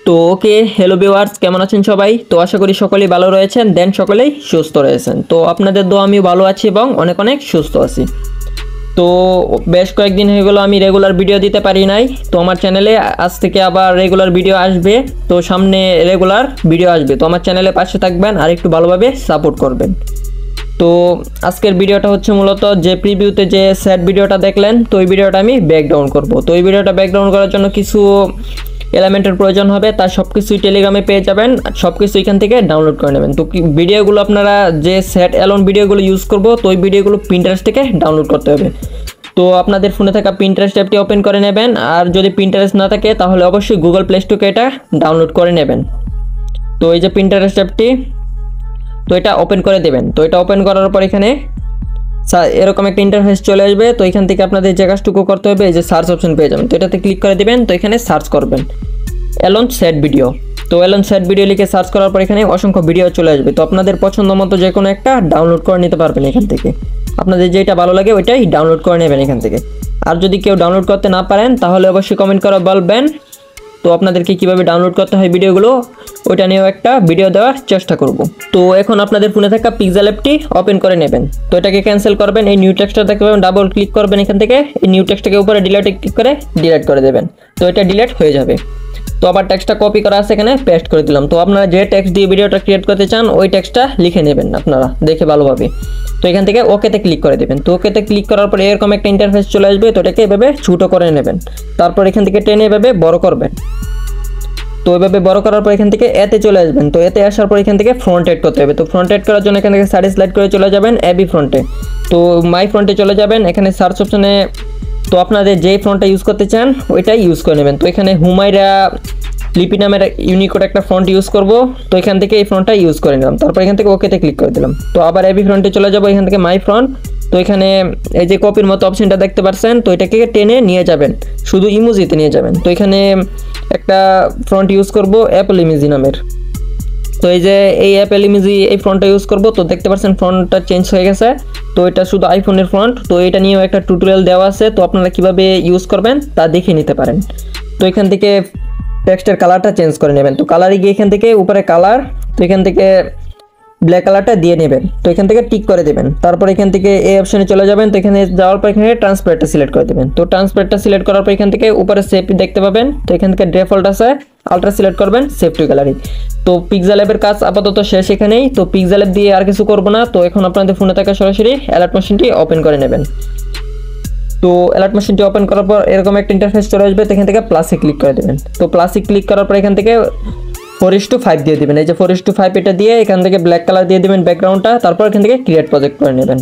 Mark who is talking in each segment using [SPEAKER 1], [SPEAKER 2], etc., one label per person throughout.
[SPEAKER 1] তো ওকে, hello viewers, কেমন আছেন সবাই? তো আশা করি সকলেই ভালো রয়েছেন, দেন সকলেই সুস্থ রয়েছেন। তো আপনাদের দোয়া আমিও ভালো আছি এবং অনেক অনেক সুস্থ আছি। তো বেশ কয়েকদিন হয়ে গেল আমি রেগুলার ভিডিও দিতে পারি নাই। তো আমার চ্যানেলে আজ থেকে আবার রেগুলার ভিডিও আসবে। তো সামনে রেগুলার ভিডিও আসবে, তো আমার চ্যানেলে পাশে থাকবেন আর একটু ভালোভাবে সাপোর্ট করবেন। তো আজকের ভিডিওটা হচ্ছে মূলত যে প্রিভিউতে যে স্যাড ভিডিওটা দেখলেন, তো এই ভিডিওটা আমি ব্যাকগ্রাউন্ড করব। তো এই ভিডিওটা ব্যাকগ্রাউন্ড করার জন্য কিছু এলিমেন্টের প্রয়োজন হবে, তার সব কিছুই টেলিগ্রামে পেয়ে যাবেন, সব কিছু এখান থেকে ডাউনলোড করে নেবেন। তো ভিডিওগুলো আপনারা যে স্যাড অ্যালোন ভিডিওগুলো ইউজ করব, তো ওই ভিডিওগুলো পিন্টারেস্ট থেকে ডাউনলোড করতে হবে। তো আপনাদের ফোনে থাকা পিন্টারেস্ট অ্যাপটি ওপেন করে নেবেন, আর যদি পিন্টারেস্ট না থাকে তাহলে অবশ্যই গুগল প্লে স্টোরে এটা ডাউনলোড করে নেবেন। তো এই যে পিন্টারেস্ট অ্যাপটি, তো এটা ওপেন করে দেবেন। তো এটা ওপেন করার পর এখানে এরকম একটা ইন্টারফেস চলে আসবে। তো এখান থেকে আপনাদের যে কাজটুকু করতে হবে, এই যে সার্চ অপশন পেয়ে যাবেন, তো এটাতে ক্লিক করে দিবেন। তো এখানে সার্চ করবেন অ্যালোন স্যাড ভিডিও। তো অ্যালোন স্যাড ভিডিও লিখে সার্চ করার পর এখানে অসংখ্য ভিডিও চলে আসবে। তো আপনাদের পছন্দ মতো যে কোনো একটা ডাউনলোড করে নিতে পারবেন এখান থেকে। আপনাদের যেটা ভালো লাগে ওইটাই ডাউনলোড করে নেবেন এখান থেকে। আর যদি কেউ ডাউনলোড করতে না পারেন তাহলে অবশ্যই কমেন্ট করে বলবেন। তো আপনাদেরকে কিভাবে ডাউনলোড করতে হয় ভিডিওগুলো, ওইটা নিয়েও একটা ভিডিও দেওয়ার চেষ্টা করব। তো এখন আপনাদের ফোনে থাকা পিক্সেল অ্যাপটি ওপেন করে নেবেন। তো এটাকে ক্যান্সেল করবেন, এই নিউ টেক্সটটা দেখতে পাবেন, ডাবল ক্লিক করবেন এখান থেকে, এই নিউ টেক্সটটাকে উপরে ডিলিটে ক্লিক করে ডিলিট করে দেবেন। তো এটা ডিলিট হয়ে যাবে। তো আবার টেক্সটটা কপি করা আছে এখানে পেস্ট করে দিলাম। তো আপনারা যে টেক্সট দিয়ে ভিডিওটা ক্রিয়েট করতে চান ওই টেক্সটটা লিখে নেবেন আপনারা দেখে ভালোভাবে। তো এখান থেকে ওকেতে ক্লিক করে দেবেন। তো ওকেতে ক্লিক করার পরে এরকম একটা ইন্টারফেস চলে আসবে। তো এটাকে এভাবে ছোটো করে নেবেন, তারপর এখান থেকে টেনে এভাবে বড় করবেন। তো এভাবে বড় করার পর এখান থেকে এতে চলে আসবেন। তো এতে আসার পর এখান থেকে ফ্রন্ট এড করতে হবে। তো ফ্রন্ট এড করার জন্য এখান থেকে সাইড স্লাইড করে চলে যাবেন এবি ফ্রন্টে। তো মাই ফ্রন্টে চলে যাবেন, এখানে সার্চ অপশনে তো আপনাদের যেই ফ্রন্টটা ইউজ করতে চান ওইটাই ইউজ করে নেবেন। তো এখানে হুমায়রা লিপি নামের ইউনিকোড একটা ফ্রন্ট ইউজ করব। তো এখান থেকে এই ফ্রন্টটা ইউজ করে নিলাম, তারপর এখান থেকে ওকেতে ক্লিক করে দিলাম। তো আবার এবি ফ্রন্টে চলে যাব, এখান থেকে মাই ফ্রন্ট। তো এখানে এই যে কপির মতো অপশনটা দেখতে পাচ্ছেন, তো এটাকে টেনে নিয়ে যাবেন, শুধু ইমোজিতে নিয়ে যাবেন। তো এখানে একটা ফ্রন্ট ইউজ করব অ্যাপল ইমেজি নামের। তো এই যে এই অ্যাপল ইমেজি এই ফ্রন্টটা ইউজ করব। তো দেখতে পাচ্ছেন ফ্রন্টটা চেঞ্জ হয়ে গেছে। তো এটা শুধু আইফোনের ফ্রন্ট। তো এটা নিয়েও একটা টিউটোরিয়াল দেওয়া আছে, তো আপনারা কিভাবে ইউজ করবেন তা দেখে নিতে পারেন। তো এখান থেকে টেক্সটের কালারটা চেঞ্জ করে নেবেন। তো কালারে গিয়ে এখান থেকে উপরে কালার, তো এখান থেকে ব্ল্যাক কালারটা দিয়ে নেবেন। তো এখান থেকে টিক করে দেবেন, তারপর এখান থেকে এই অপশনে চলে যাবেন। তো এখানে যাওয়ার পর এখানে ট্রান্সপারেন্টটা সিলেক্ট করে দেবেন। তো ট্রান্সপারেন্টটা সিলেক্ট করার পর এখান থেকে উপরে সেফটি দেখতে পাবেন। তো এখান থেকে ডিফল্ট আছে, আলট্রা সিলেক্ট করবেন, সেফটি গ্যালারি। তো পিক্সেল অ্যাপের কাজ আপাতত শেষ এখানেই। তো পিক্সেল অ্যাপ দিয়ে আর কিছু করবো না। তো এখন আপনাদের ফোনে থাকা সরাসরি অ্যালার্ট মেশিনটি ওপেন করে নেবেন। তো অ্যালার্ট মেশিনটি ওপেন করার পর এরকম একটা ইন্টারফেস চলে আসবে। তো এখান থেকে প্লাসে ক্লিক করে দেবেন। তো প্লাসে ক্লিক করার পর এখান থেকে 4:5 দিয়ে দেবেন। এই যে 4:5 এটা দিয়ে এখান থেকে ব্ল্যাক কালার দিয়ে দেবেন ব্যাকগ্রাউন্ডটা, তারপর এখান থেকে ক্রিয়েট প্রজেক্ট করে নেবেন।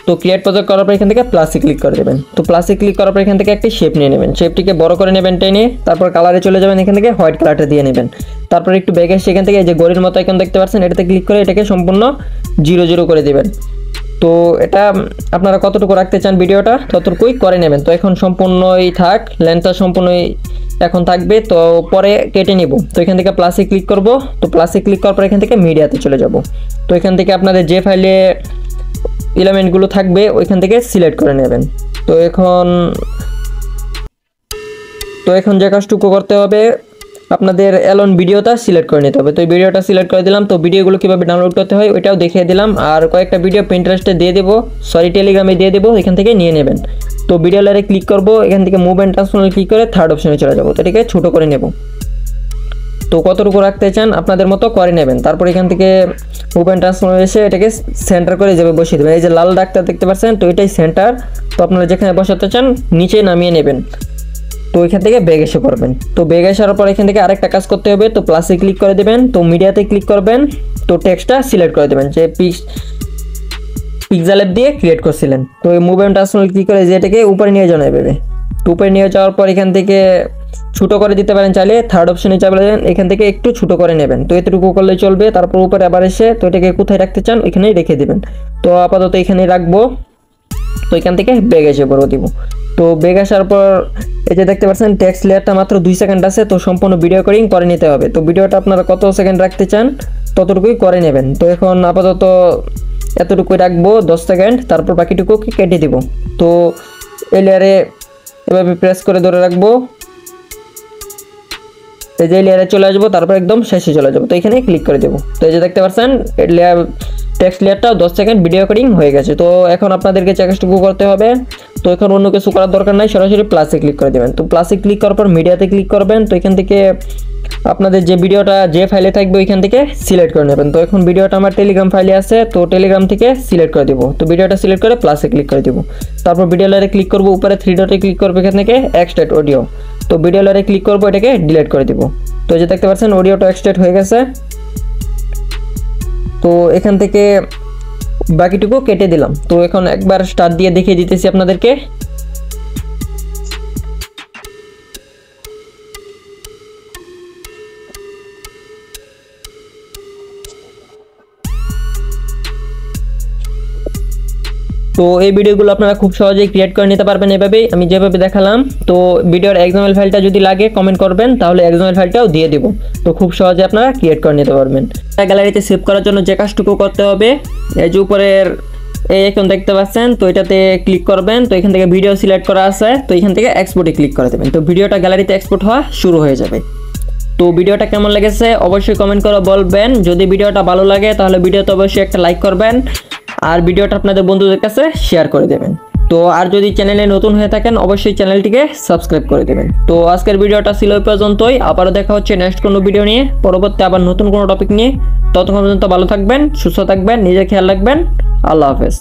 [SPEAKER 1] তো ক্রিয়েট প্রজেক্ট করার পর এখান থেকে প্লাসে ক্লিক করে দেবেন। তো প্লাসে ক্লিক করার পর এখান থেকে একটি শেপ নিয়ে নেবেন, শেপটিকে বড় করে নেবেন টেনে, তারপর কালারে চলে যাবেন, এখান থেকে হোয়াইট কালারটা দিয়ে নেবেন। তারপর একটু ব্যাগে সেখান থেকে এই যে গড়ির মতো এখন দেখতে পাচ্ছেন, এটাতে ক্লিক করে এটাকে সম্পূর্ণ 0 করে দেবেন। তো এটা আপনারা কতটুকু রাখতে চান ভিডিওটা ততটুকুই করে নেবেন। তো এখন সম্পূর্ণই থাক, লেন্থটা সম্পূর্ণই এখন থাকবে। তো পরে কেটে নিব। তো এখান থেকে প্লাসে ক্লিক করব। তো প্লাসে ক্লিক করার পর এখান থেকে মিডিয়াতে চলে যাব। তো এখান থেকে আপনাদের যে ফাইলে এলিমেন্টগুলো থাকবে ওইখান থেকে সিলেক্ট করে নেবেন। তো এখন যে কাজটুকু করতে হবে, আপনাদের অ্যালোন ভিডিওটা সিলেক্ট করে নিতে হবে। তো এই ভিডিওটা সিলেক্ট করে দিলাম। তো ভিডিওগুলো কীভাবে ডাউনলোড করতে হয় ওইটাও দেখিয়ে দিলাম। আর কয়েকটা ভিডিও পিন্টারেস্টে দিয়ে দেবো, টেলিগ্রামে দিয়ে দেবো, এখান থেকে নিয়ে নেবেন। তো ভিডিও লেয়ারে ক্লিক করব, এখান থেকে মুভ অ্যান্ড ট্রান্সফর্মে ক্লিক করে থার্ড অপশনে চলে যাবো। তো এটাকে ছোটো করে নেব। তো কতটুকু রাখতে চান আপনাদের মতো করে নেবেন। তারপর এখান থেকে মুভ অ্যান্ড ট্রান্সফর্মে এসে এটাকে সেন্টার করে যাবে বসিয়ে দেবেন। এই যে লাল দাগটা দেখতে পাচ্ছেন, তো এটাই সেন্টার। তো আপনারা যেখানে বসাতে চান নিচে নামিয়ে নেবেন। তো এখান থেকে ব্যাগ এসে করবেন। তো ব্যাগ আসার পর এখান থেকে আরেকটা কাজ করতে হবে। তো প্লাসে ক্লিক করে দেবেন, তো মিডিয়াতে ক্লিক করবেন, তো টেক্সটটা সিলেক্ট করে দেবেন যে পিক্সেল অ্যাপ দিয়ে ক্রিয়েট করছিলেন। তো এই মুভ অ্যান্ড ট্রান্সফর্মে ক্লিক করে যে এটাকে উপরে নিয়ে যাওয়া যাবে। তো উপরে নিয়ে যাওয়ার পর এখান থেকে ছোটো করে দিতে পারেন চাইলে, থার্ড অপশনে যাবেন, এখান থেকে একটু ছোটো করে নেবেন। তো এতটুকু করলে চলবে। তারপর উপরে আবার এসে তো এটাকে কোথায় রাখতে চান ওইখানেই রেখে দেবেন। তো আপাতত এখানেই রাখবো। তো এখান থেকে ব্যাগ এসে বড় দিব। তো ব্যাগ আসার পর এই যে দেখতে পাচ্ছেন টেক্সট লেয়ারটা মাত্র 2 সেকেন্ড আছে। তো সম্পূর্ণ ভিডিও রেকর্ডিং করে নিতে হবে। তো ভিডিওটা আপনারা কত সেকেন্ড রাখতে চান ততটুকুই করে নেবেন। তো এখন আপাতত এতটুকুই রাখবো 10 সেকেন্ড, তারপর বাকিটুকু কেটে দিব। তো এই লেয়ারে এভাবে প্রেস করে ধরে রাখবো। এই যে লেয়ারে চলে আসবো, তারপর একদম শেষে চলে যাবো। তো এখানে ক্লিক করে দেবো। তো এই যে দেখতে পাচ্ছেন লেয়ার টেক্সট লেয়ারটাও 10 সেকেন্ড ভিডিও রেকর্ডিং হয়ে গেছে। তো এখন আপনাদেরকে চেকটুকু করতে হবে। তো এখন অন্য কিছু করার দরকার নাই, সরাসরি প্লাসে ক্লিক করে দেবেন। তো প্লাসে ক্লিক করার পর মিডিয়াতে ক্লিক করবেন। তো এখান থেকে আপনাদের যে ভিডিওটা যে ফাইলে থাকবে ওইখান থেকে সিলেক্ট করে নেবেন। তো এখন ভিডিওটা আমার টেলিগ্রাম ফাইলে আছে, তো টেলিগ্রাম থেকে সিলেক্ট করে দেবো। তো ভিডিওটা সিলেক্ট করে প্লাসে ক্লিক করে দেবো। তারপর ভিডিও লেয়ারে ক্লিক করবো, উপরে 3 ডটে ক্লিক করবো, এখান থেকে এক্সট্রাক্ট অডিও। তো ভিডিও লেয়ারে ক্লিক করবো, এটাকে ডিলিট করে দিব। তো এই যে দেখতে পাচ্ছেন অডিওটা এক্সট্রাক্ট হয়ে গেছে। তো এখান থেকে বাকিটুকু কেটে দিলাম। তো এখন একবার স্টার্ট দিয়ে দেখিয়ে দিতেছি আপনাদেরকে। তো এই ভিডিওগুলো আপনারা খুব সহজেই ক্রিয়েট করে নিতে পারবেন এভাবেই, আমি যেভাবে দেখালাম। তো ভিডিওর এক্সএমএল ফাইলটা যদি লাগে কমেন্ট করবেন, তাহলে এক্সএমএল ফাইলটাও দিয়ে দিব। তো খুব সহজে আপনারা ক্রিয়েট করে নিতে পারবেন। গ্যালারিতে সেভ করার জন্য যে কাজটুকু করতে হবে, এই যে উপরের এই এখন দেখতে পাচ্ছেন, তো এটাতে ক্লিক করবেন। তো এখান থেকে ভিডিও সিলেক্ট করা আছে, তো এখান থেকে এক্সপোর্টে ক্লিক করে দেবেন। তো ভিডিওটা গ্যালারিতে এক্সপোর্ট হওয়া শুরু হয়ে যাবে। তো ভিডিওটা কেমন লেগেছে অবশ্যই কমেন্ট করে বলবেন। যদি ভিডিওটা ভালো লাগে তাহলে ভিডিওতে অবশ্যই একটা লাইক করবেন, আর ভিডিওটা আপনাদের বন্ধুদের কাছে শেয়ার করে দেবেন। তো আর যদি চ্যানেলে নতুন হয়ে থাকেন অবশ্যই চ্যানেলটিকে সাবস্ক্রাইব করে দেবেন। তো আজকের ভিডিওটা ছিল এই পর্যন্তই, আবারও দেখা হচ্ছে নেক্সট কোনো ভিডিও নিয়ে, পরবর্তী আবার নতুন কোনো টপিক নিয়ে। ততক্ষণ পর্যন্ত ভালো থাকবেন, সুস্থ থাকবেন, নিজের খেয়াল রাখবেন। আল্লাহ হাফেজ।